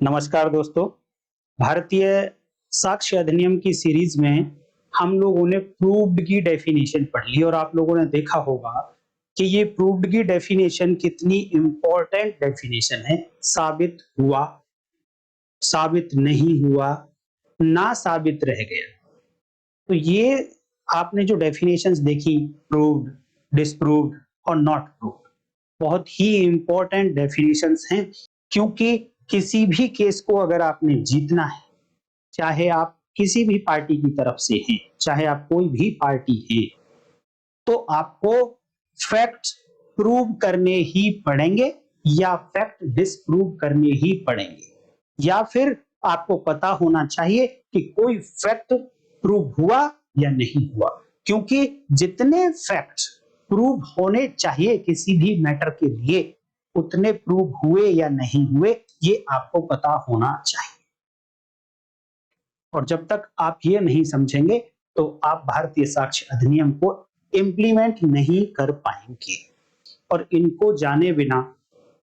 नमस्कार दोस्तों। भारतीय साक्ष्य अधिनियम की सीरीज में हम लोगों ने प्रूव्ड की डेफिनेशन पढ़ ली और आप लोगों ने देखा होगा कि ये प्रूव्ड की डेफिनेशन कितनी इंपॉर्टेंट डेफिनेशन है। साबित हुआ, साबित नहीं हुआ, ना साबित रह गया। तो ये आपने जो डेफिनेशंस देखी, प्रूव्ड, डिसप्रूव्ड और नॉट प्रूव्ड, बहुत ही इंपॉर्टेंट डेफिनेशंस हैं, क्योंकि किसी भी केस को अगर आपने जीतना है, चाहे आप किसी भी पार्टी की तरफ से हैं, चाहे आप कोई भी पार्टी है, तो आपको फैक्ट प्रूव करने ही पड़ेंगे या फैक्ट डिसप्रूव करने ही पड़ेंगे, या फिर आपको पता होना चाहिए कि कोई फैक्ट प्रूव हुआ या नहीं हुआ। क्योंकि जितने फैक्ट प्रूव होने चाहिए किसी भी मैटर के लिए, उतने प्रूव हुए या नहीं हुए ये आपको पता होना चाहिए। और जब तक आप ये नहीं समझेंगे तो आप भारतीय साक्ष्य अधिनियम को इम्प्लीमेंट नहीं कर पाएंगे, और इनको जाने बिना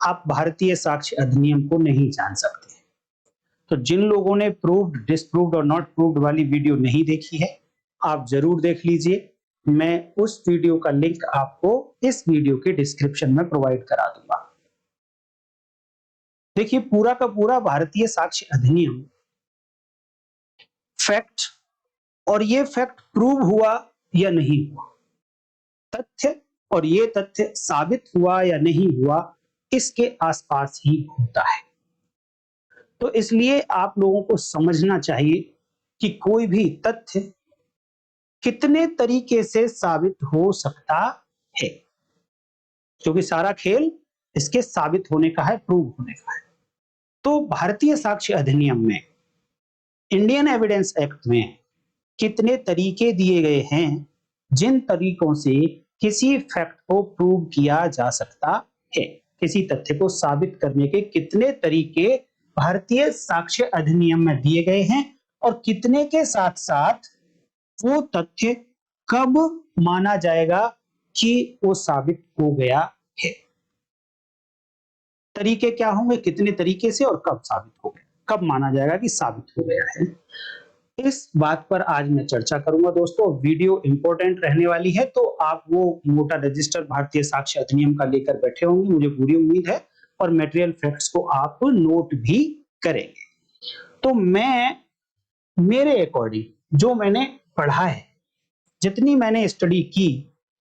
आप भारतीय साक्ष्य अधिनियम को नहीं जान सकते। तो जिन लोगों ने प्रूव्ड, डिसप्रूव्ड और नॉट प्रूव्ड वाली वीडियो नहीं देखी है, आप जरूर देख लीजिए। मैं उस वीडियो का लिंक आपको इस वीडियो के डिस्क्रिप्शन में प्रोवाइड करा दूंगा। देखिए, पूरा का पूरा भारतीय साक्ष्य अधिनियम फैक्ट, और ये फैक्ट प्रूव हुआ या नहीं हुआ, तथ्य और ये तथ्य साबित हुआ या नहीं हुआ, इसके आसपास ही घूमता है। तो इसलिए आप लोगों को समझना चाहिए कि कोई भी तथ्य कितने तरीके से साबित हो सकता है, क्योंकि सारा खेल इसके साबित होने का है, प्रूव होने का है। तो भारतीय साक्ष्य अधिनियम में, इंडियन एविडेंस एक्ट में कितने तरीके दिए गए हैं जिन तरीकों से किसी फैक्ट को प्रूव किया जा सकता है। किसी तथ्य को साबित करने के कितने तरीके भारतीय साक्ष्य अधिनियम में दिए गए हैं, और कितने के साथ साथ वो तथ्य कब माना जाएगा कि वो साबित हो गया है। तरीके क्या होंगे, कितने तरीके से और कब साबित हो गया, कब माना जाएगा कि साबित हो गया है, इस बात पर आज मैं चर्चा करूंगा दोस्तों। वीडियो इंपॉर्टेंट रहने वाली है, तो आप वो मोटा रजिस्टर भारतीय साक्ष्य अधिनियम का लेकर बैठे होंगे, मुझे पूरी उम्मीद है, और मटेरियल फैक्ट्स को आप नोट भी करेंगे। तो मैं, मेरे अकॉर्डिंग जो मैंने पढ़ा है, जितनी मैंने स्टडी की,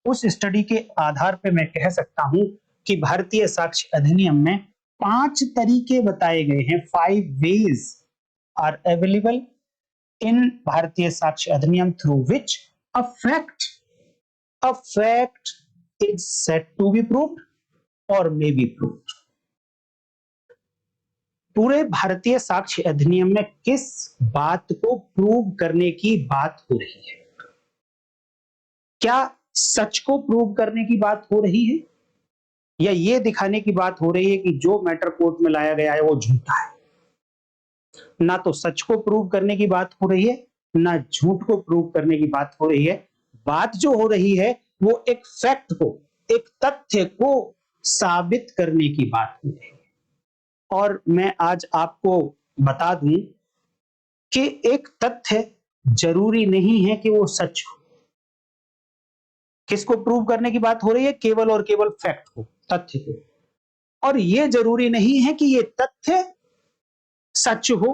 उस स्टडी के आधार पर मैं कह सकता हूं कि भारतीय साक्ष्य अधिनियम में 5 तरीके बताए गए हैं। 5 ways are available in Bharatiya Sakshi Adhiniyam through which a fact is said to be proved or may be proved. पूरे भारतीय साक्ष्य अधिनियम में किस बात को प्रूव करने की बात हो रही है? क्या सच को प्रूव करने की बात हो रही है, या ये दिखाने की बात हो रही है कि जो मैटर कोर्ट में लाया गया है वो झूठा है? ना तो सच को प्रूव करने की बात हो रही है, ना झूठ को प्रूव करने की बात हो रही है। बात जो हो रही है वो एक फैक्ट को, एक तथ्य को साबित करने की बात हो रही है। और मैं आज आपको बता दूं कि एक तथ्य जरूरी नहीं है कि वो सच हो। किसको प्रूव करने की बात हो रही है? केवल और केवल फैक्ट को, तथ्य को। और ये जरूरी नहीं है कि ये तथ्य सच हो,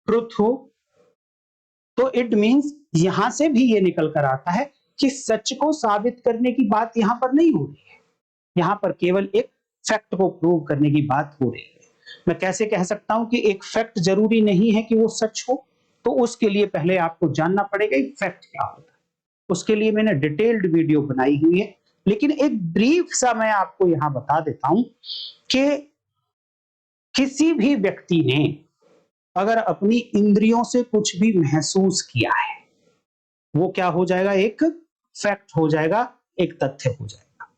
ट्रुथ हो। तो इट मींस यहां से भी ये निकल कर आता है कि सच को साबित करने की बात यहां पर नहीं हो रही है, यहां पर केवल एक फैक्ट को प्रूव करने की बात हो रही है। मैं कैसे कह सकता हूं कि एक फैक्ट जरूरी नहीं है कि वो सच हो? तो उसके लिए पहले आपको जानना पड़ेगा कि फैक्ट क्या होता है। उसके लिए मैंने डिटेल्ड वीडियो बनाई हुई है, लेकिन एक ब्रीफ सा मैं आपको यहां बता देता हूं कि किसी भी व्यक्ति ने अगर अपनी इंद्रियों से कुछ भी महसूस किया है, वो क्या हो जाएगा? एक फैक्ट हो जाएगा, एक तथ्य हो जाएगा।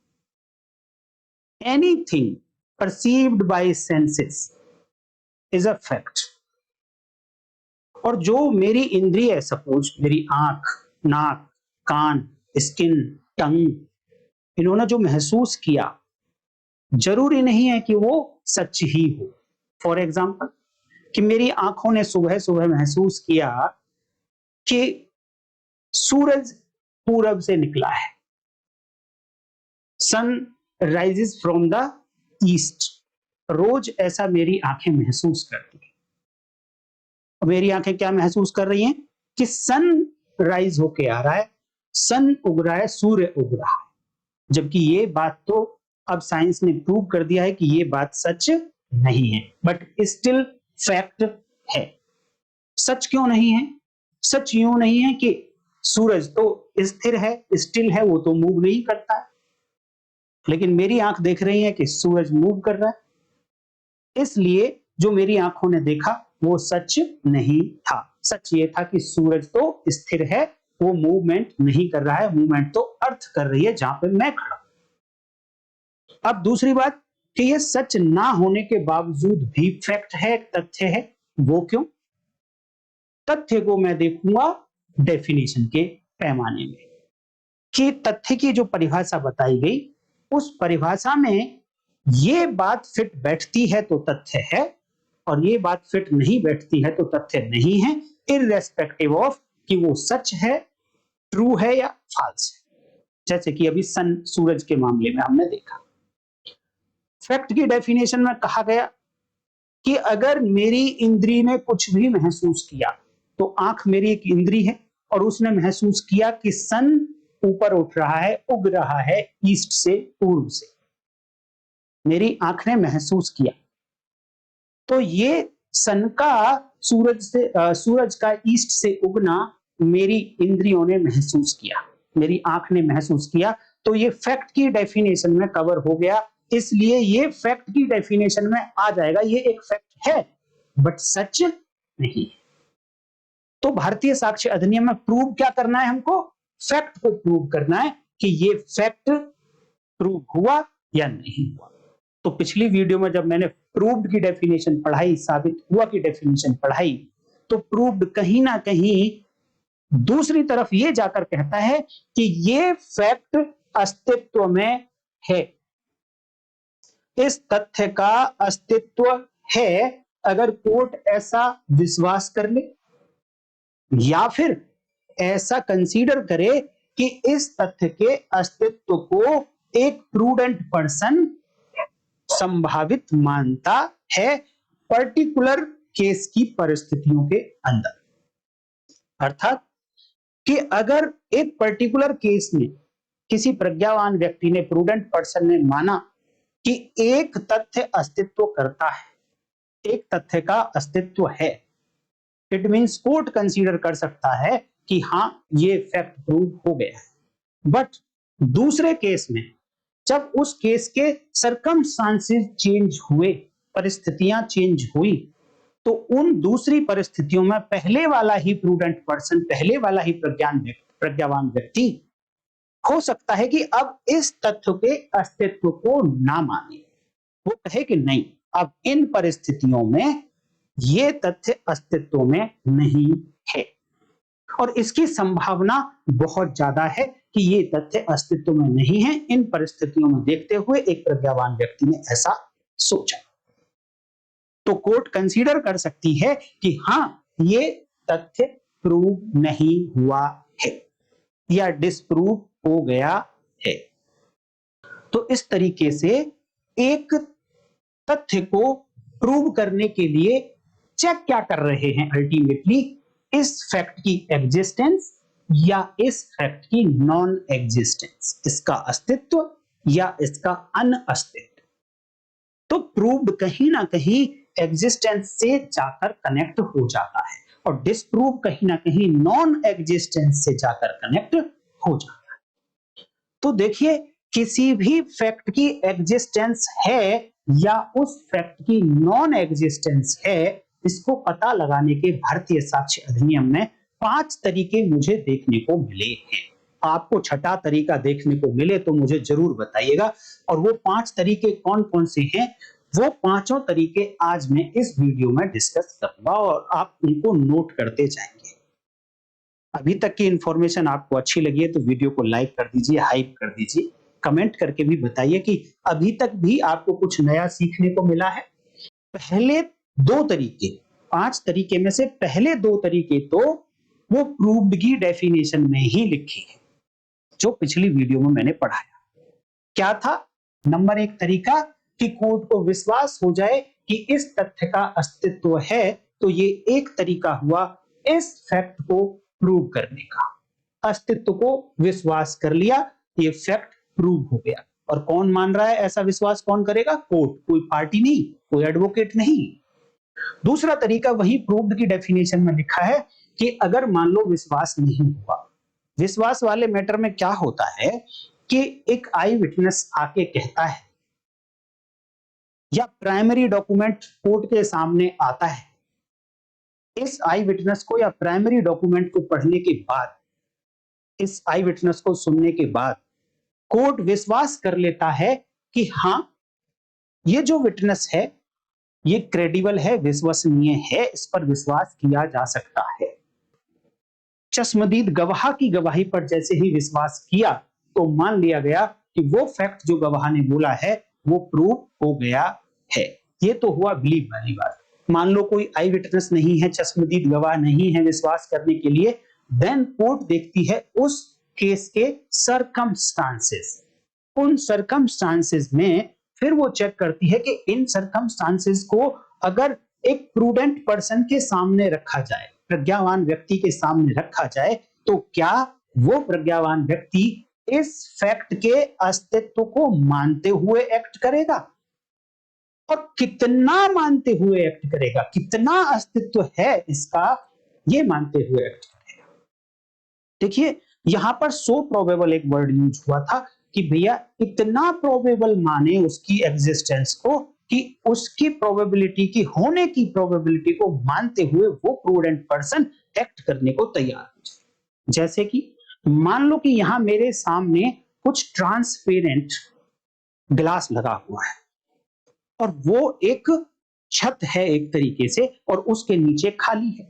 Anything perceived bye senses is a fact. और जो मेरी इंद्रिय, सपोज मेरी आंख, नाक, कान, स्किन, टंग, इन्होंने जो महसूस किया, जरूरी नहीं है कि वो सच ही हो। फॉर एग्जाम्पल, कि मेरी आंखों ने सुबह सुबह महसूस किया कि सूरज पूरब से निकला है, sun rises from the east. रोज ऐसा मेरी आंखें महसूस करती है। मेरी आंखें क्या महसूस कर रही हैं कि सन राइज होके आ रहा है, सन उग रहा है, सूर्य उग रहा है। जबकि ये बात तो अब साइंस ने प्रूव कर दिया है कि ये बात सच नहीं है, बट स्टिल फैक्ट है। सच क्यों नहीं है? सच यूं नहीं है कि सूरज तो स्थिर है, स्टिल है, वो तो मूव नहीं करता है, लेकिन मेरी आंख देख रही है कि सूरज मूव कर रहा है। इसलिए जो मेरी आंखों ने देखा वो सच नहीं था। सच ये था कि सूरज तो स्थिर है, वो मूवमेंट नहीं कर रहा है, मूवमेंट तो अर्थ कर रही है जहां पे मैं खड़ा हूं। अब दूसरी बात कि ये सच ना होने के बावजूद भी फैक्ट है, तथ्य है। वो क्यों? तथ्य को मैं देखूंगा डेफिनेशन के पैमाने में, कि तथ्य की जो परिभाषा बताई गई उस परिभाषा में ये बात फिट बैठती है तो तथ्य है, और ये बात फिट नहीं बैठती है तो तथ्य नहीं है, इररेस्पेक्टिव ऑफ कि वो सच है, ट्रू है या फॉल्स है। जैसे कि अभी सन सूरज के मामले में हमने देखा। फैक्ट की डेफिनेशन में कहा गया कि अगर मेरी इंद्री ने कुछ भी महसूस किया, तो आंख मेरी एक इंद्री है और उसने महसूस किया कि सन ऊपर उठ रहा है, उग रहा है ईस्ट से, पूर्व से। मेरी आंख ने महसूस किया, तो ये सन का सूरज का ईस्ट से उगना मेरी इंद्रियों ने महसूस किया, मेरी आंख ने महसूस किया, तो ये फैक्ट की डेफिनेशन में कवर हो गया। इसलिए ये फैक्ट की डेफिनेशन में आ जाएगा। ये एक फैक्ट है बट सच नहीं। तो भारतीय साक्ष्य अधिनियम में प्रूव क्या करना है हमको? फैक्ट को प्रूव करना है कि ये फैक्ट प्रूव हुआ या नहीं हुआ। तो पिछली वीडियो में जब मैंने प्रूव्ड की डेफिनेशन पढ़ाई, साबित हुआ की डेफिनेशन पढ़ाई, तो प्रूव्ड कहीं ना कहीं दूसरी तरफ ये जाकर कहता है कि ये फैक्ट अस्तित्व में है, इस तथ्य का अस्तित्व है। अगर कोर्ट ऐसा विश्वास कर ले या फिर ऐसा कंसीडर करे कि इस तथ्य के अस्तित्व को एक प्रूडेंट पर्सन संभावित मानता है पर्टिकुलर केस की परिस्थितियों के अंदर। अर्थात कि अगर एक पर्टिकुलर केस में किसी प्रज्ञावान व्यक्ति ने, प्रूडेंट पर्सन ने माना कि एक तथ्य अस्तित्व करता है, एक तथ्य का अस्तित्व है, इट मींस कोर्ट कंसीडर कर सकता है कि हां ये फैक्ट प्रूव हो गया है। बट दूसरे केस में जब उस केस के सर्कमस्टांसेस चेंज हुए, परिस्थितियां चेंज हुई, तो उन दूसरी परिस्थितियों में पहले वाला ही प्रूडेंट पर्सन, पहले वाला ही प्रज्ञावान व्यक्ति हो सकता है कि अब इस तथ्य के अस्तित्व को ना माने। वो कहे कि नहीं, अब इन परिस्थितियों में ये तथ्य अस्तित्व में नहीं है, और इसकी संभावना बहुत ज्यादा है कि ये तथ्य अस्तित्व में नहीं है। इन परिस्थितियों में देखते हुए एक प्रज्ञावान व्यक्ति ने ऐसा सोचा, तो कोर्ट कंसीडर कर सकती है कि हां ये तथ्य प्रूव नहीं हुआ है या डिसप्रूव हो गया है। तो इस तरीके से एक तथ्य को प्रूव करने के लिए चेक क्या कर रहे हैं अल्टीमेटली, इस फैक्ट की एग्जिस्टेंस या इस फैक्ट की नॉन एग्जिस्टेंस, इसका अस्तित्व या इसका अनअस्तित्व। तो प्रूव्ड कहीं ना कहीं एग्जिस्टेंस से जाकर कनेक्ट हो जाता है और डिसप्रूव कहीं ना कहीं नॉन एग्जिस्टेंस से जाकर कनेक्ट हो जाता है। तो देखिए, किसी भी फैक्ट की एग्जिस्टेंस है या उस फैक्ट की नॉन एग्जिस्टेंस है, इसको पता लगाने के भारतीय साक्ष्य अधिनियम में 5 तरीके मुझे देखने को मिले हैं। आपको छठा तरीका देखने को मिले तो मुझे जरूर बताइएगा, और वो 5 तरीके कौन कौन से हैं, वो पांचों तरीके आज मैं इस वीडियो में डिस्कस करूंगा और आप उनको नोट करते जाएंगे। अभी तक की इंफॉर्मेशन आपको अच्छी लगी है तो वीडियो को लाइक कर दीजिए, हाइप कर दीजिए, कमेंट करके भी बताइए कि अभी तक भी आपको कुछ नया सीखने को मिला है। पहले 2 तरीके 5 तरीके में से पहले 2 तरीके तो वो प्रूव्ड की डेफिनेशन में ही लिखे हैं, जो पिछली वीडियो में मैंने पढ़ाया। क्या था? नंबर 1 तरीका कि कोर्ट को विश्वास हो जाए कि इस तथ्य का अस्तित्व है, तो ये एक तरीका हुआ इस फैक्ट को प्रूव करने का। अस्तित्व को विश्वास कर लिया, ये फैक्ट प्रूव हो गया। और कौन मान रहा है? ऐसा विश्वास कौन करेगा? कोर्ट, कोई पार्टी नहीं, कोई एडवोकेट नहीं। दूसरा तरीका वही प्रूव्ड की डेफिनेशन में लिखा है कि अगर मान लो विश्वास नहीं हुआ, विश्वास वाले मैटर में क्या होता है कि एक आई विटनेस आके कहता है या प्राइमरी डॉक्यूमेंट कोर्ट के सामने आता है, इस आई विटनेस को या प्राइमरी डॉक्यूमेंट को पढ़ने के बाद, इस आई विटनेस को सुनने के बाद कोर्ट विश्वास कर लेता है कि हां, ये जो विटनेस है ये क्रेडिबल है, विश्वसनीय है, इस पर विश्वास किया जा सकता है। चश्मदीद गवाह की गवाही पर जैसे ही विश्वास किया तो मान लिया गया कि वो फैक्ट जो गवाह ने बोला है वो प्रूव हो गया है। ये तो हुआ बिलीव वाली बात। मान लो कोई आई विटनेस नहीं है, चश्मदीद गवाह नहीं है विश्वास करने के लिए, देन कोर्ट देखती है उस केस के सरकमस्टांसेस। उन सरकमस्टांसेस में फिर वो चेक करती है कि इन सरकमस्टांसेस को अगर एक प्रूडेंट पर्सन के सामने रखा जाए, प्रज्ञावान व्यक्ति के सामने रखा जाए, तो क्या वो प्रज्ञावान व्यक्ति इस फैक्ट के अस्तित्व को मानते हुए एक्ट करेगा, और कितना मानते हुए एक्ट करेगा, कितना अस्तित्व है इसका, ये मानते हुए एक्ट करेगा। देखिए यहां पर सो प्रोबेबल एक वर्ड यूज हुआ था कि भैया इतना प्रोबेबल माने उसकी एग्जिस्टेंस को कि उसकी प्रोबेबिलिटी की होने की प्रोबेबिलिटी को मानते हुए वो प्रूडेंट पर्सन एक्ट करने को तैयार हो जाए। जैसे कि मान लो कि यहां मेरे सामने कुछ ट्रांसपेरेंट ग्लास लगा हुआ है और वो एक छत है एक तरीके से, और उसके नीचे खाली है।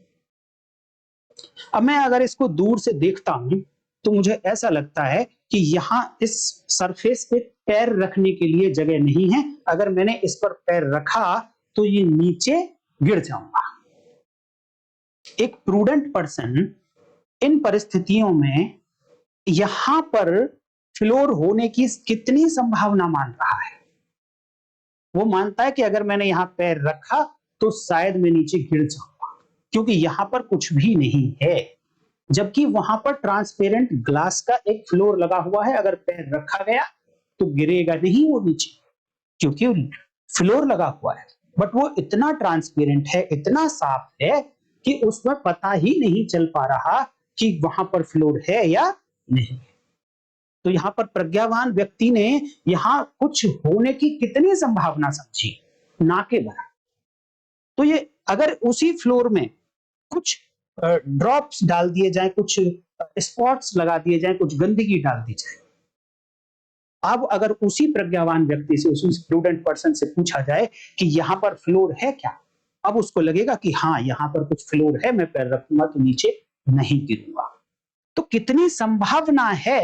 अब मैं अगर इसको दूर से देखता हूं तो मुझे ऐसा लगता है कि यहां इस सरफेस पे पैर रखने के लिए जगह नहीं है, अगर मैंने इस पर पैर रखा तो ये नीचे गिर जाऊंगा। एक प्रूडेंट पर्सन इन परिस्थितियों में यहां पर फ्लोर होने की कितनी संभावना मान रहा है? वो मानता है कि अगर मैंने यहां पैर रखा तो शायद मैं नीचे गिर जाऊंगा, क्योंकि यहां पर कुछ भी नहीं है, जबकि वहां पर ट्रांसपेरेंट ग्लास का एक फ्लोर लगा हुआ है। अगर पैर रखा गया तो गिरेगा नहीं वो नीचे, क्योंकि फ्लोर लगा हुआ है। बट वो इतना ट्रांसपेरेंट है, इतना साफ है कि उसमें पता ही नहीं चल पा रहा कि वहां पर फ्लोर है या नहीं। तो यहां पर प्रज्ञावान व्यक्ति ने यहां कुछ होने की कितनी संभावना समझी? ना के बराबर। तो ये अगर उसी फ्लोर में कुछ ड्रॉप्स डाल दिए जाएं, कुछ स्पॉट्स लगा दिए जाएं, कुछ गंदगी डाल दी जाए, अब अगर उसी प्रज्ञावान व्यक्ति से, उसी प्रूडेंट पर्सन से पूछा जाए कि यहां पर फ्लोर है क्या, अब उसको लगेगा कि हाँ यहां पर कुछ फ्लोर है, मैं पैर रखूंगा तो नीचे नहीं गिरूंगा। तो कितनी संभावना है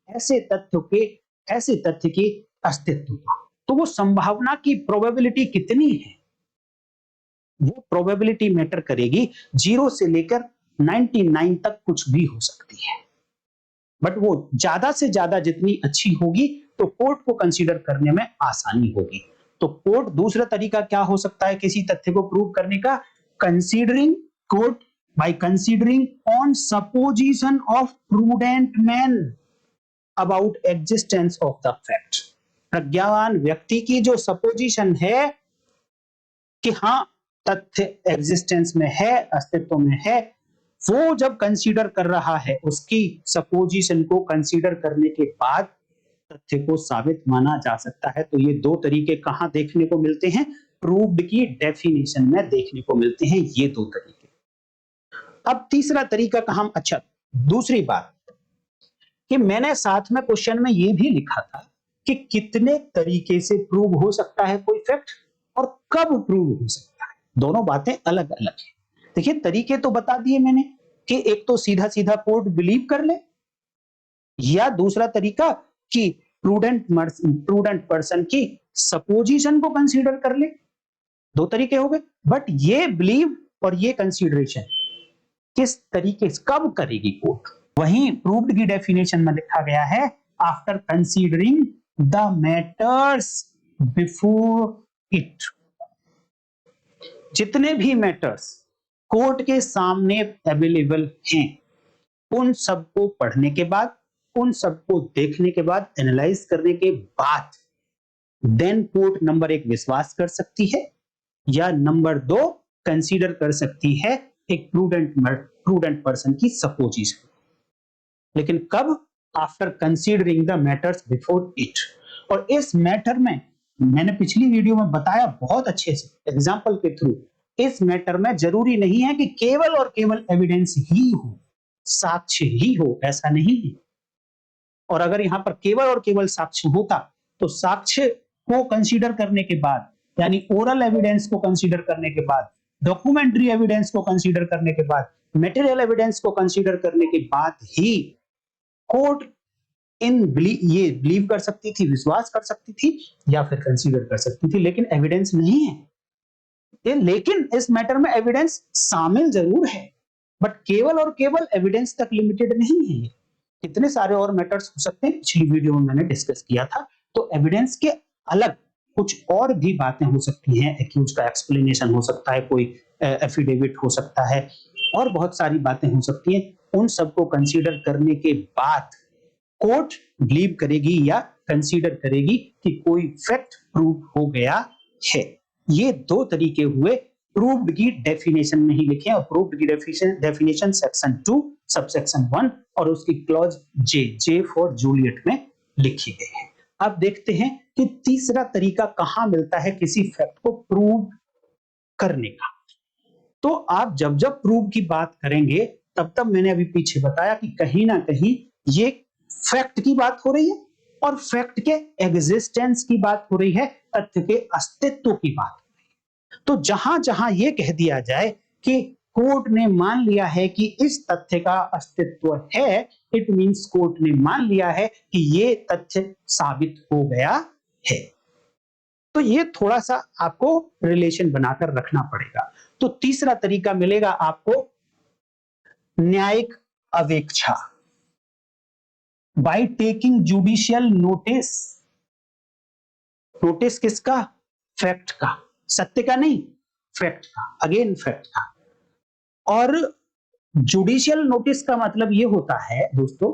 ऐसे तथ्य के अस्तित्व का? तो वो संभावना की प्रोबेबिलिटी कितनी है, वो प्रोबेबिलिटी मैटर करेगी। 0 से लेकर 99 तक कुछ भी हो सकती है, बट वो ज्यादा से ज्यादा जितनी अच्छी होगी तो कोर्ट को कंसीडर करने में आसानी होगी। तो कोर्ट, दूसरा तरीका क्या हो सकता है किसी तथ्य को प्रूव करने का? Considering, court by considering on supposition of prudent man about existence of the fact. प्रज्ञावान व्यक्ति की जो सपोजिशन है कि हाँ तथ्य एग्जिस्टेंस में है, अस्तित्व में है, वो जब कंसीडर कर रहा है, उसकी सपोजिशन को कंसीडर करने के बाद तथ्य को साबित माना जा सकता है। तो ये 2 तरीके कहां देखने को मिलते हैं? प्रूव्ड की डेफिनेशन में देखने को मिलते हैं ये 2 तरीके। अब तीसरा तरीका कहां? अच्छा, दूसरी बात कि मैंने साथ में क्वेश्चन में ये भी लिखा था कि कितने तरीके से प्रूव हो सकता है कोई फैक्ट और कब प्रूव हो सकता है। दोनों बातें अलग अलग हैं। देखिए तरीके तो बता दिए मैंने कि एक तो सीधा सीधा कोर्ट बिलीव कर ले, या दूसरा तरीका कि प्रूडेंट पर्सन की सपोजिशन को कंसीडर कर ले। 2 तरीके हो गए। बट ये बिलीव और ये कंसीडरेशन किस तरीके से कब करेगी कोर्ट, वहीं प्रूव्ड की डेफिनेशन में लिखा गया है after considering the matters before it. जितने भी मैटर्स कोर्ट के सामने अवेलेबल हैं उन सबको पढ़ने के बाद, उन सबको देखने के बाद, एनालाइज करने के बाद देन कोर्ट नंबर 1 विश्वास कर सकती है या नंबर 2 कंसीडर कर सकती है एक प्रूडेंट पर्सन की सपोजिशन। लेकिन कब? After considering the matters before it. और इस मैटर में मैंने पिछली वीडियो में बताया बहुत अच्छे से एग्जांपल के थ्रू, इस मैटर में जरूरी नहीं है कि केवल और केवल एविडेंस ही हो, साक्ष्य ही हो, ऐसा नहीं है। और अगर यहां पर केवल और केवल साक्ष्य होता तो साक्ष्य को कंसीडर करने के बाद, यानी ओरल एविडेंस को कंसीडर करने के बाद, डॉक्यूमेंट्री एविडेंस को कंसीडर करने के बाद, मटेरियल एविडेंस को कंसीडर करने के बाद ही कोर्ट ये बिलीव कर सकती थी, विश्वास कर सकती थी या फिर कंसीडर कर सकती थी। लेकिन एविडेंस नहीं है। लेकिन इस मैटर में एविडेंस शामिल जरूर है, बट केवल और केवल एविडेंस तक लिमिटेड नहीं है। कितने सारे और मैटर्स हो सकते हैं, पिछली वीडियो में मैंने डिस्कस किया था। तो एविडेंस के अलग कुछ और भी बातें हो सकती हैं, एक्यूज का एक्सप्लेनेशन हो सकता है, कोई एफिडेविट हो सकता है, और बहुत सारी बातें हो सकती हैं। उन सबको कंसीडर करने के बाद कोर्ट बिलीव करेगी या कंसीडर करेगी कि कोई फैक्ट प्रूव हो गया है। ये दो तरीके हुए प्रूव्ड की डेफिनेशन में ही लिखे, और प्रूव्ड की डेफिनेशन सेक्शन 2 सबसेक्शन 1 और उसकी क्लॉज जे फॉर जूलियट में लिखी गई है। अब देखते हैं कि तीसरा तरीका कहां मिलता है किसी फैक्ट को प्रूव करने का। तो आप जब जब प्रूव की बात करेंगे तब तब मैंने अभी पीछे बताया कि कहीं ना कहीं ये फैक्ट की बात हो रही है और फैक्ट के एग्जिस्टेंस की बात हो रही है, तथ्य के अस्तित्व की बात हो रही है। तो जहां जहां ये कह दिया जाए कि कोर्ट ने मान लिया है कि इस तथ्य का अस्तित्व है, इट मींस कोर्ट ने मान लिया है कि ये तथ्य साबित हो गया है। तो ये थोड़ा सा आपको रिलेशन बनाकर रखना पड़ेगा। तो तीसरा तरीका मिलेगा आपको न्यायिक अवेक्षा, by taking judicial notice. Notice किसका? फैक्ट का, सत्य का नहीं, फैक्ट का, अगेन फैक्ट का। और जुडिशियल नोटिस का मतलब यह होता है दोस्तों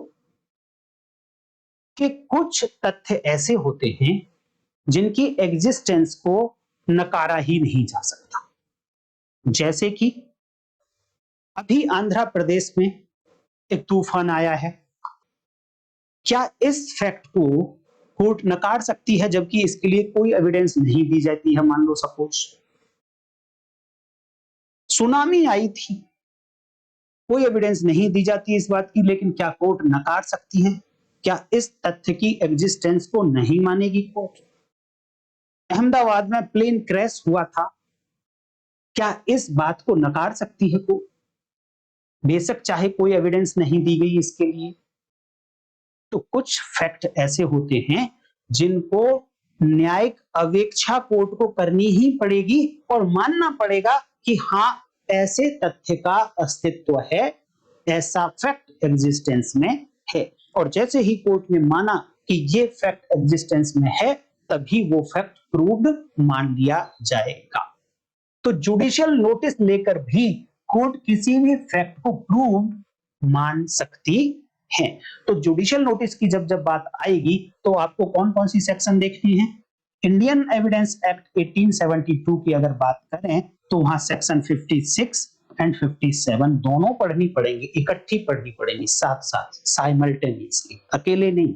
कि कुछ तथ्य ऐसे होते हैं जिनकी एग्जिस्टेंस को नकारा ही नहीं जा सकता। जैसे कि अभी आंध्र प्रदेश में एक तूफान आया है, क्या इस फैक्ट को कोर्ट नकार सकती है जबकि इसके लिए कोई एविडेंस नहीं दी जाती है? मान लो सपोज सुनामी आई थी, कोई एविडेंस नहीं दी जाती इस बात की, लेकिन क्या कोर्ट नकार सकती है? क्या इस तथ्य की एग्जिस्टेंस को नहीं मानेगी कोर्ट? अहमदाबाद में प्लेन क्रैश हुआ था, क्या इस बात को नकार सकती है कोर्ट? बेशक चाहे कोई एविडेंस नहीं दी गई इसके लिए। तो कुछ फैक्ट ऐसे होते हैं जिनको न्यायिक अवेक्षा कोर्ट को करनी ही पड़ेगी और मानना पड़ेगा कि हाँ, ऐसे तथ्य का अस्तित्व है, ऐसा फैक्ट एग्जिस्टेंस में है। और जैसे ही कोर्ट ने माना कि ये फैक्ट एग्जिस्टेंस में है, तभी वो फैक्ट प्रूव्ड मान लिया जाएगा। तो जुडिशियल नोटिस लेकर भी कोर्ट किसी भी फैक्ट को प्रूव मान सकती है। तो जुडिशियल नोटिस की जब जब बात आएगी तो आपको कौन कौन सी सेक्शन देखनी है? इंडियन एविडेंस एक्ट 1872 की अगर बात करें तो वहां सेक्शन 56 एंड 57 दोनों पढ़नी पड़ेंगी, इकट्ठी पढ़नी पड़ेगी, साथ साथ, साइमल्टेनियसली, अकेले नहीं।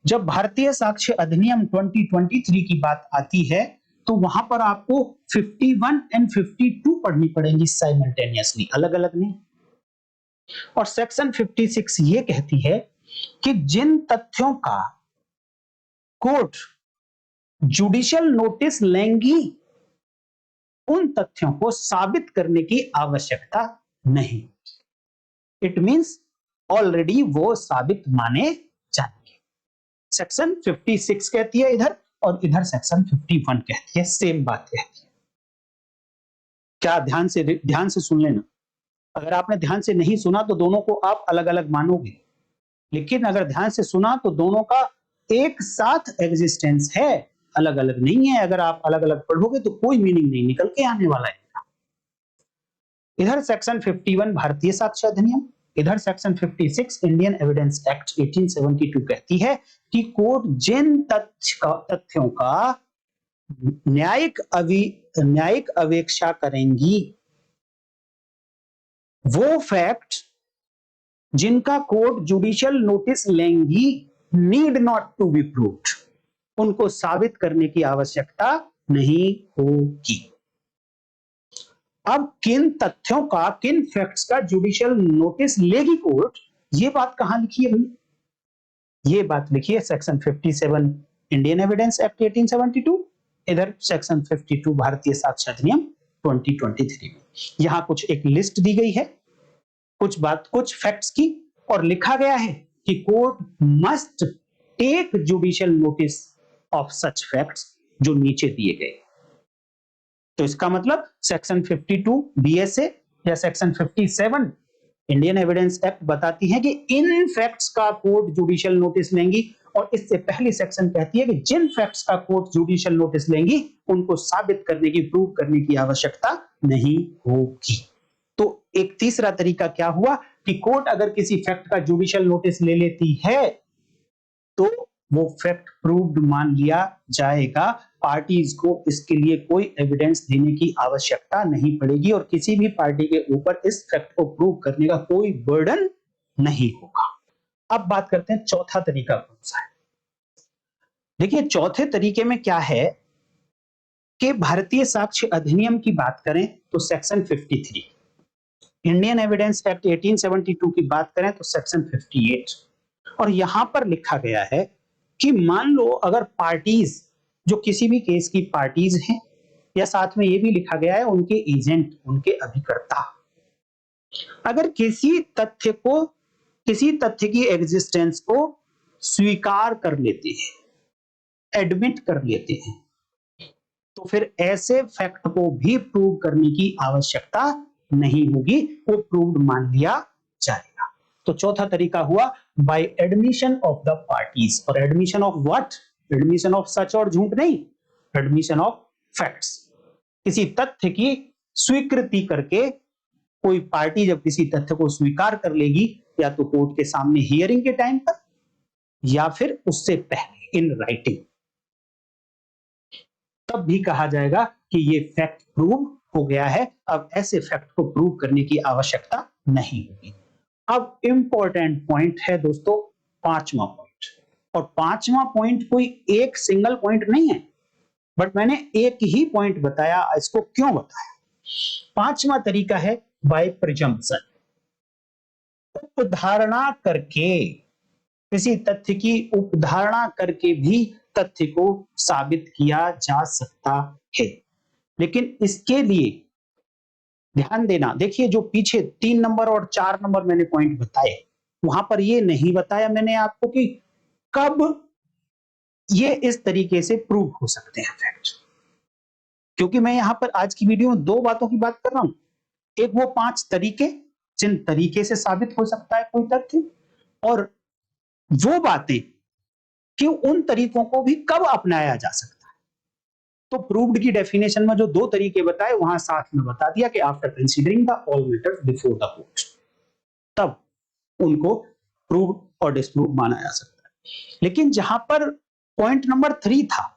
जब भारतीय साक्ष्य अधिनियम 2023 की बात आती है तो वहां पर आपको 51 एंड 52 पढ़नी पड़ेंगी साइमल्टेनियसली, अलग अलग नहीं। और सेक्शन 56 ये कहती है कि जिन तथ्यों का कोर्ट जुडिशियल नोटिस लेंगी उन तथ्यों को साबित करने की आवश्यकता नहीं। इट मींस ऑलरेडी वो साबित माने जाएंगे। सेक्शन 56 कहती है इधर, और इधर सेक्शन 51 कहती है, सेम बात कहती है। क्या ध्यान से सुन लेना। अगर आपने ध्यान से नहीं सुना तो दोनों को आप अलग अलग मानोगे, लेकिन अगर ध्यान से सुना तो दोनों का एक साथ एग्जिस्टेंस है, अलग अलग नहीं है। अगर आप अलग अलग पढ़ोगे तो कोई मीनिंग नहीं निकल के आने वाला है। इधर सेक्शन 51 भारतीय साक्ष्य अधिनियम, इधर सेक्शन 56 इंडियन एविडेंस एक्ट 1872 कहती है कि कोर्ट जिन तथ्यों का न्यायिक अवेक्षा करेंगी, वो फैक्ट जिनका कोर्ट जुडिशियल नोटिस लेंगी, need not to be proved, उनको साबित करने की आवश्यकता नहीं होगी। अब किन तथ्यों का, किन फैक्ट्स का जुडिशियल नोटिस लेगी कोर्ट, ये बात कहां लिखी है भाई? ये बात लिखी है सेक्शन 57 इंडियन एविडेंस एक्ट 1872, इधर सेक्शन 52 भारतीय साक्ष्य अधिनियम 2023 में। यहां कुछ एक लिस्ट दी गई है, कुछ फैक्ट्स की, और लिखा गया है कि court must take judicial notice of such facts जो नीचे दिए गए। तो इसका मतलब सेक्शन 52 बीएसए या सेक्शन 57 इंडियन एविडेंस एक्ट बताती है कि इन फैक्ट्स का कोर्ट जुडिशियल नोटिस लेंगी, और इससे पहली सेक्शन कहती है कि जिन फैक्ट्स का कोर्ट जुडिशियल नोटिस लेंगी उनको साबित करने की, प्रूव करने की आवश्यकता नहीं होगी। तो एक तीसरा तरीका क्या हुआ कि कोर्ट अगर किसी फैक्ट का जुडिशियल नोटिस ले लेती है तो वो फैक्ट प्रूव्ड मान लिया जाएगा, पार्टीज को इसके लिए कोई एविडेंस देने की आवश्यकता नहीं पड़ेगी, और किसी भी पार्टी के ऊपर इस फैक्ट को प्रूव करने का कोई बर्डन नहीं होगा। अब बात करते हैं चौथा तरीका कौन सा है। देखिए चौथे तरीके में क्या है कि भारतीय साक्ष्य अधिनियम की बात करें तो सेक्शन 53, इंडियन एविडेंस एक्ट 1872 की बात करें तो सेक्शन 58, और यहां पर लिखा गया है कि मान लो अगर पार्टीज, जो किसी भी केस की पार्टीज हैं, या साथ में ये भी लिखा गया है उनके एजेंट, उनके अभिकर्ता, अगर किसी तथ्य की एग्जिस्टेंस को स्वीकार कर लेते हैं, एडमिट कर लेते हैं, तो फिर ऐसे फैक्ट को भी प्रूव करने की आवश्यकता नहीं होगी, वो प्रूव्ड मान लिया जाएगा। तो चौथा तरीका हुआ by admission of the parties, और admission of what? Admission of सच और झूठ नहीं, एडमिशन ऑफ फैक्ट्स। किसी तथ्य की स्वीकृति करके कोई पार्टी जब किसी तथ्य को स्वीकार कर लेगी, या तो कोर्ट के सामने हियरिंग के टाइम पर या फिर उससे पहले इन राइटिंग, तब भी कहा जाएगा कि ये फैक्ट प्रूव हो गया है, अब ऐसे फैक्ट को प्रूव करने की आवश्यकता नहीं होगी। अब इंपॉर्टेंट पॉइंट है दोस्तों पांचवा पॉइंट, और पांचवा पॉइंट कोई एक सिंगल पॉइंट नहीं है, बट मैंने एक ही पॉइंट बताया। इसको क्यों बताया? पांचवा तरीका है बाय प्रिजम्पशन, उपधारणा करके, किसी तथ्य की उपधारणा करके भी तथ्य को साबित किया जा सकता है। लेकिन इसके लिए ध्यान देना, देखिए जो पीछे 3 नंबर और 4 नंबर मैंने पॉइंट बताए, वहां पर ये नहीं बताया मैंने आपको कि कब ये इस तरीके से प्रूव हो सकते हैं फैक्ट, क्योंकि मैं यहां पर आज की वीडियो में दो बातों की बात कर रहा हूं। एक वो 5 तरीके जिन तरीके से साबित हो सकता है कोई तथ्य, और वो बातें कि उन तरीकों को भी कब अपनाया जा सकता है। तो प्रूव्ड की डेफिनेशन में जो 2 तरीके बताए, वहां साथ में बता दिया कि after considering the all matters before the court, तब उनको प्रूव्ड और डिस्प्रूव माना जा सकता है। लेकिन जहां पर पॉइंट नंबर 3 था,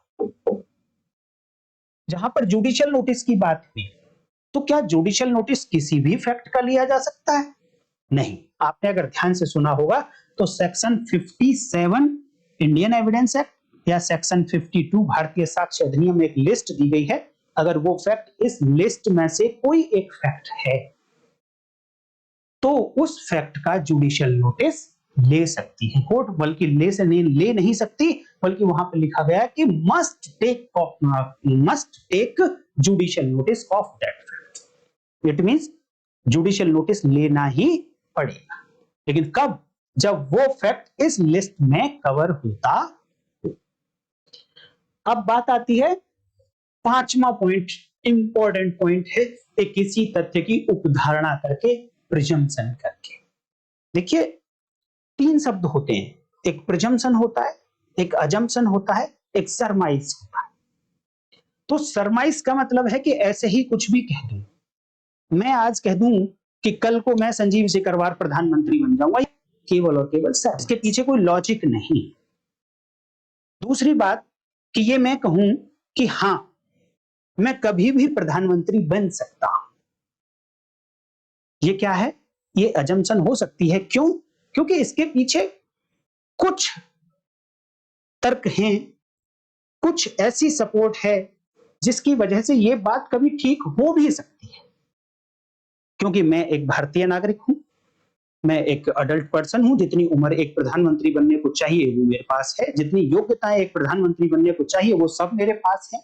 जहां पर जुडिशियल नोटिस की बात हुई, तो क्या जुडिशियल नोटिस किसी भी फैक्ट का लिया जा सकता है? नहीं। आपने अगर ध्यान से सुना होगा तो सेक्शन 57 इंडियन एविडेंस एक्ट या सेक्शन 52 भारतीय साक्ष्य अधिनियम में एक लिस्ट दी गई है। अगर वो फैक्ट, इस लिस्ट में से कोई एक फैक्ट है, तो उस फैक्ट का जुडिशियल नोटिस ले सकती है कोर्ट, बल्कि ले नहीं सकती, बल्कि वहां पर लिखा गया है कि must take judicial notice of that fact. It means judicial notice लेना ही पड़ेगा। लेकिन कब? जब वो फैक्ट इस लिस्ट में कवर होता हो। अब बात आती है पांचवा पॉइंट इंपॉर्टेंट पॉइंट है कि किसी तथ्य की उपधारणा करके, प्रिजम्पशन करके। देखिए, तीन शब्द होते हैं, एक प्रिजम्पशन होता है, एक अजम्पशन होता है, एक सरमाइज होता है। तो सरमाइज का मतलब है कि ऐसे ही कुछ भी कह दूं, मैं आज कह दूं कि कल को मैं संजीव सिकरवार प्रधानमंत्री बन जाऊंगा, केवल और केवल सर, इसके पीछे कोई लॉजिक नहीं। दूसरी बात कि ये मैं कहूं कि हां, मैं कभी भी प्रधानमंत्री बन सकता हूं, ये क्या है? ये अजम्पशन हो सकती है। क्यों? क्योंकि इसके पीछे कुछ तर्क हैं, कुछ ऐसी सपोर्ट है जिसकी वजह से ये बात कभी ठीक हो भी सकती है। क्योंकि मैं एक भारतीय नागरिक हूं, मैं एक अडल्ट पर्सन हूं, जितनी उम्र एक प्रधानमंत्री बनने को चाहिए वो मेरे पास है, जितनी योग्यताएं एक प्रधानमंत्री बनने को चाहिए वो सब मेरे पास है।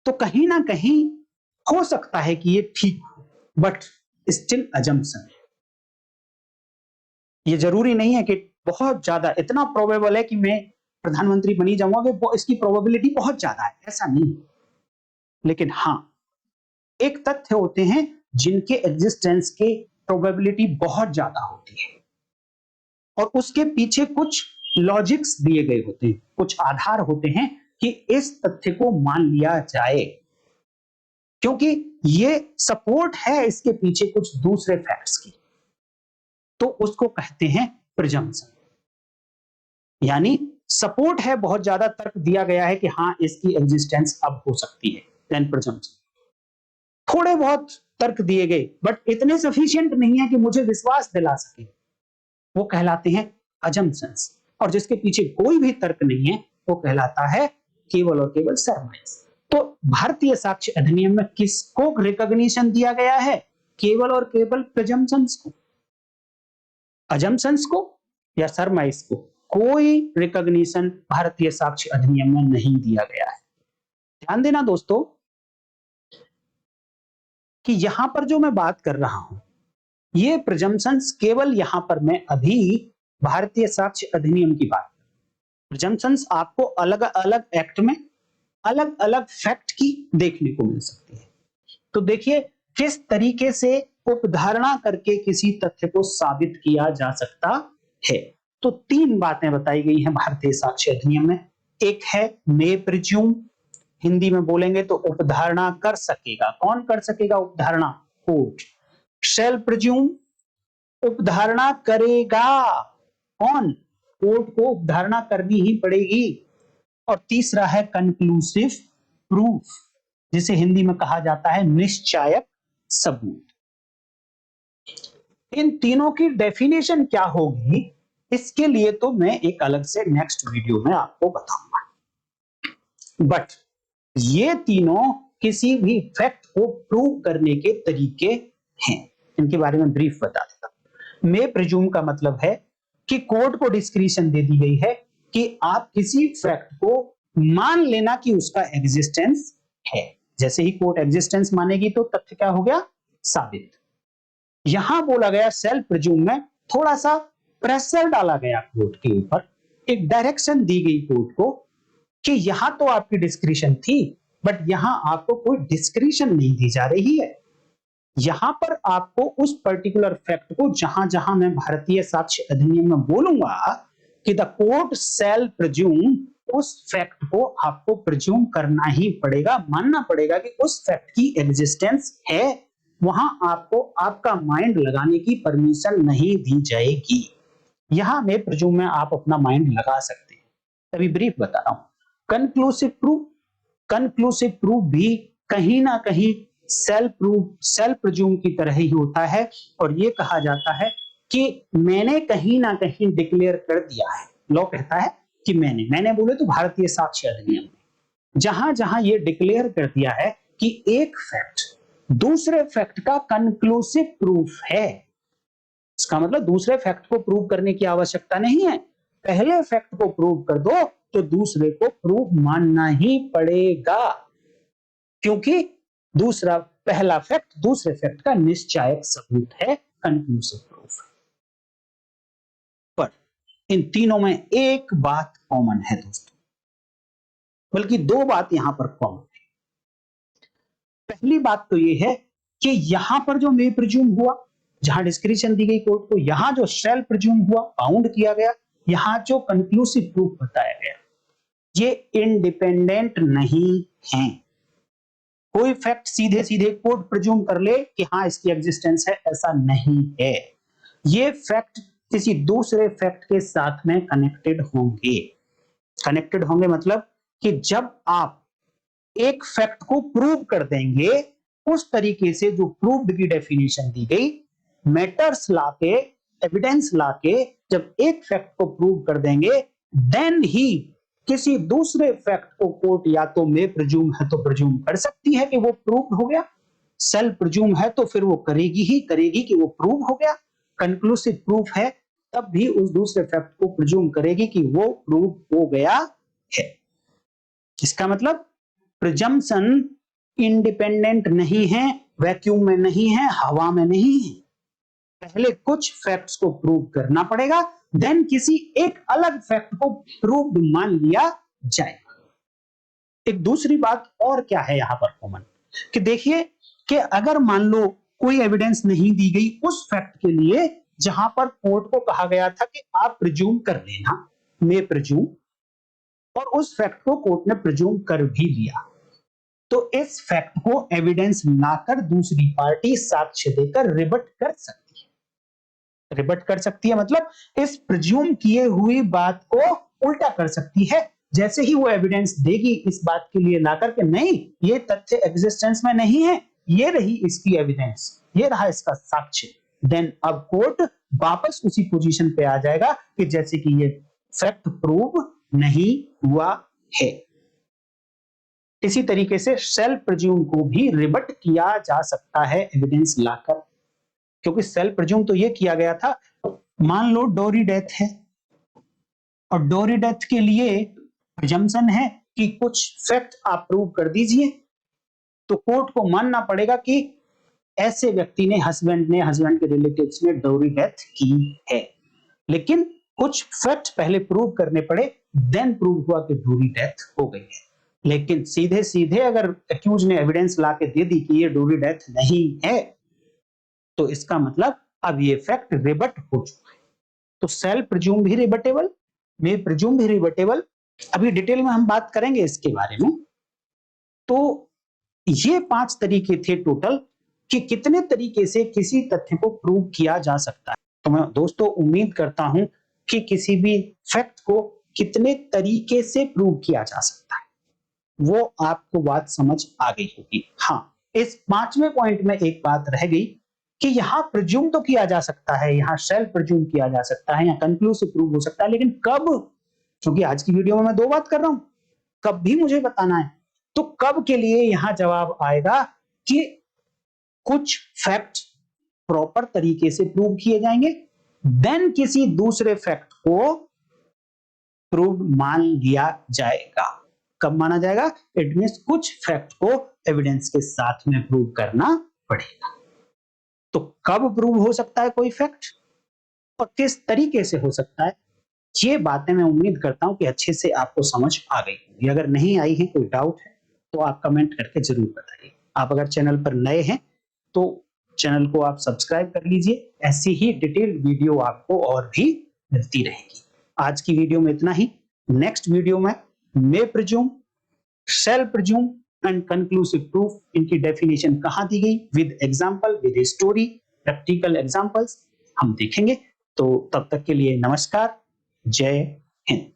तो कहीं ना कहीं हो सकता है कि ये ठीक हो, बट स्टिल अजम्पशन है। ये जरूरी नहीं है कि बहुत ज्यादा इतना प्रोबेबल है कि मैं प्रधानमंत्री बनी जाऊंगा कि इसकी प्रोबेबिलिटी बहुत ज्यादा है, ऐसा नहीं। लेकिन हाँ, एक तथ्य होते हैं जिनके एग्जिस्टेंस के प्रोबेबिलिटी बहुत ज्यादा होती है और उसके पीछे कुछ लॉजिक्स दिए गए होते हैं, कुछ आधार होते हैं कि इस तथ्य को मान लिया जाए, क्योंकि ये सपोर्ट है इसके पीछे कुछ दूसरे फैक्ट्स की। तो उसको कहते हैं प्रिजम्पशन, यानी सपोर्ट है, बहुत ज्यादा तर्क दिया गया है कि हाँ इसकी एग्जिस्टेंस अब हो सकती है, देन प्रिजम्पशन। थोड़े बहुत तर्क दिए गए बट इतने सफिशिएंट नहीं है कि मुझे विश्वास दिला सके, वो कहलाते हैं अजम्पशंस। और जिसके पीछे कोई भी तर्क नहीं है वो कहलाता है केवल और केवल सरमाइज। तो भारतीय साक्ष्य अधिनियम में किसको रिकॉग्निशन दिया गया है? केवल और केवल प्रिजम्पशंस को। अजम्पशंस को या सरमाइज को कोई रिकॉग्निशन भारतीय साक्ष्य अधिनियम में नहीं दिया गया है। ध्यान देना दोस्तों कि यहां पर जो मैं बात कर रहा हूं, ये प्रिजम्पशंस केवल यहां पर मैं अभी भारतीय साक्ष्य अधिनियम की बात, प्रिजम्पशंस आपको अलग अलग एक्ट में अलग अलग फैक्ट की देखने को मिल सकती है। तो देखिए किस तरीके से उपधारणा करके किसी तथ्य को साबित किया जा सकता है। तो तीन बातें बताई गई हैं भारतीय साक्ष्य अधिनियम में। एक है मे प्रिज्यूम, हिंदी में बोलेंगे तो उपधारणा कर सकेगा। कौन कर सकेगा उपधारणा? कोर्ट। शैल प्रिज्यूम, उपधारणा करेगा। कौन? कोर्ट को उपधारणा करनी ही पड़ेगी। और तीसरा है कंक्लूसिव प्रूफ, जिसे हिंदी में कहा जाता है निश्चायक सबूत। इन तीनों की डेफिनेशन क्या होगी, इसके लिए तो मैं एक अलग से नेक्स्ट वीडियो में आपको बताऊंगा। बट ये तीनों किसी भी फैक्ट को प्रूव करने के तरीके हैं, इनके बारे में ब्रीफ बता देता हूं। मे प्रिज्यूम का मतलब है कि कोर्ट को डिस्क्रिशन दे दी गई है कि आप किसी फैक्ट को मान लेना कि उसका एग्जिस्टेंस है। जैसे ही कोर्ट एग्जिस्टेंस मानेगी तो तथ्य क्या हो गया? साबित। यहां बोला गया सेल्फ प्रिज्यूम में थोड़ा सा प्रेशर डाला गया कोर्ट के ऊपर, एक डायरेक्शन दी गई कोर्ट को कि यहां तो आपकी डिस्क्रिशन थी बट यहां आपको कोई डिस्क्रिशन नहीं दी जा रही है। यहां पर आपको उस पर्टिकुलर फैक्ट को, जहां जहां मैं भारतीय साक्ष्य अधिनियम में बोलूंगा कि द कोर्ट शैल प्रिज्यूम, उस फैक्ट को आपको प्रिज्यूम करना ही पड़ेगा, मानना पड़ेगा कि उस फैक्ट की एग्जिस्टेंस है। वहां आपको आपका माइंड लगाने की परमिशन नहीं दी जाएगी। यहां मैं प्रिज्यूम में आप अपना माइंड लगा सकते हैं। अभी ब्रीफ बता रहा हूं। कंक्लूसिव प्रूफ, कंक्लूसिव प्रूफ भी कहीं ना कहीं सेल्फ प्रूफ, सेल्फ प्रिज्यूम की तरह ही होता है। और ये कहा जाता है कि मैंने कहीं ना कहीं डिक्लेयर कर दिया है। लॉ कहता है कि मैंने बोले तो भारतीय साक्ष्य अधिनियम में जहां जहां ये डिक्लेयर कर दिया है कि एक फैक्ट दूसरे फैक्ट का कंक्लूसिव प्रूफ है, इसका मतलब दूसरे फैक्ट को प्रूव करने की आवश्यकता नहीं है। पहले फैक्ट को प्रूव कर दो तो दूसरे को प्रूफ मानना ही पड़ेगा, क्योंकि दूसरा पहला फैक्ट दूसरे फैक्ट का निश्चायक सबूत है, कंक्लूसिव प्रूफ। पर इन तीनों में एक बात कॉमन है दोस्तों, बल्कि दो बात यहां पर कॉमन है। पहली बात तो ये है कि यहां पर जो मे प्रिज्यूम हुआ, जहां डिस्क्रिशन दी गई कोर्ट को, यहां जो शैल प्रिज्यूम हुआ, बाउंड किया गया, यहां जो कंक्लूसिव प्रूफ बताया गया, ये इंडिपेंडेंट नहीं है। कोई फैक्ट सीधे सीधे कोर्ट प्रिज्यूम कर ले कि हाँ इसकी एग्जिस्टेंस है, ऐसा नहीं है। ये फैक्ट किसी दूसरे फैक्ट के साथ में कनेक्टेड होंगे। कनेक्टेड होंगे मतलब कि जब आप एक फैक्ट को प्रूव कर देंगे उस तरीके से जो प्रूव्ड की डेफिनेशन दी गई, मैटर्स लाके, एविडेंस लाके जब एक फैक्ट को प्रूव कर देंगे, देन ही किसी दूसरे फैक्ट को कोर्ट या तो मे प्रिज्यूम है तो प्रिज्यूम कर सकती है कि वो प्रूव्ड हो गया, सेल्फ प्रिज्यूम है तो फिर वो करेगी ही करेगी कि वो प्रूव हो गया, कंक्लूसिव प्रूफ है तब भी उस दूसरे फैक्ट को प्रिज्यूम करेगी कि वो प्रूव हो गया है। इसका मतलब प्रिजम्पशन इंडिपेंडेंट नहीं है, वैक्यूम में नहीं है, हवा में नहीं है। पहले कुछ फैक्ट्स को प्रूव करना पड़ेगा, देन किसी एक अलग फैक्ट को प्रूव्ड मान लिया जाएगा। एक दूसरी बात और क्या है यहां पर कॉमन, कि देखिए कि अगर मान लो कोई एविडेंस नहीं दी गई उस फैक्ट के लिए जहां पर कोर्ट को कहा गया था कि आप प्रिज्यूम कर लेना, मे प्रिज्यूम, और उस फैक्ट को कोर्ट ने प्रिज्यूम कर भी लिया, तो इस फैक्ट को एविडेंस लाकर दूसरी पार्टी साक्ष्य देकर रिबट कर सकती है। रिबट कर सकती है मतलब इस प्रिज्यूम किए हुई बात को उल्टा कर सकती है। जैसे ही वो एविडेंस देगी इस बात के लिए लाकर के नहीं ये तथ्य एग्जिस्टेंस में नहीं है, ये रही इसकी एविडेंस, ये रहा इसका साक्ष्य, देन अब कोर्ट वापस उसी पोजीशन पे आ जाएगा कि जैसे कि ये फैक्ट प्रूव नहीं हुआ है। इसी तरीके से सेल्फ प्रिज्यूम को भी रिबट किया जा सकता है एविडेंस लाकर, क्योंकि सेल्फ प्रिज्यूम तो ये किया गया था, मान लो डोरी डेथ है और डोरी डेथ के लिए प्रिजम्पशन है कि कुछ फैक्ट आप प्रूव कर दीजिए, तो कोर्ट को मानना पड़ेगा कि ऐसे व्यक्ति ने, हस्बैंड के रिलेटिव्स ने डोरी डेथ की है, लेकिन कुछ फैक्ट पहले प्रूव करने पड़े, देन प्रूव हुआ कि डोरी डेथ हो गई है। लेकिन सीधे सीधे अगर एक्यूज ने एविडेंस लाके दे दी कि ये डोरी डेथ नहीं है, तो इसका मतलब अब ये फैक्ट रिबट हो चुका है। तो सेल्फ प्रिज्यूम भी रिबटेबल, मे प्रिज्यूम भी रिबटेबल, अभी डिटेल में हम बात करेंगे इसके बारे में। तो ये 5 तरीके थे टोटल कि कितने तरीके से किसी तथ्य को प्रूव किया जा सकता है। तो मैं दोस्तों उम्मीद करता हूं कि किसी भी फैक्ट को कितने तरीके से प्रूव किया जा सकता है वो आपको बात समझ आ गई होगी। हाँ, इस 5वें पॉइंट में एक बात रह गई कि यहां प्रिज्यूम तो किया जा सकता है, यहां सेल्फ प्रिज्यूम किया जा सकता है या कंक्लूसिव प्रूव हो सकता है, लेकिन कब? क्योंकि आज की वीडियो में मैं 2 बात कर रहा हूं, कब भी मुझे बताना है। तो कब के लिए यहां जवाब आएगा कि कुछ फैक्ट प्रॉपर तरीके से प्रूव किए जाएंगे, देन किसी दूसरे फैक्ट को प्रूव मान लिया जाएगा। कब माना जाएगा? इट मींस कुछ फैक्ट को एविडेंस के साथ में प्रूव करना पड़ेगा। तो कब प्रूव हो सकता है कोई फैक्ट और किस तरीके से हो सकता है, ये बातें मैं उम्मीद करता हूं कि अच्छे से आपको समझ आ गई होगी। अगर नहीं आई है, कोई डाउट है, तो आप कमेंट करके जरूर बताइए। आप अगर चैनल पर नए हैं तो चैनल को आप सब्सक्राइब कर लीजिए, ऐसी ही डिटेल्ड वीडियो आपको और भी मिलती रहेगी। आज की वीडियो में इतना ही। नेक्स्ट वीडियो में मे presume, self presume and conclusive proof, इनकी डेफिनेशन कहां दी गई, with example, with story, practical examples हम देखेंगे। तो तब तक के लिए नमस्कार, जय हिंद।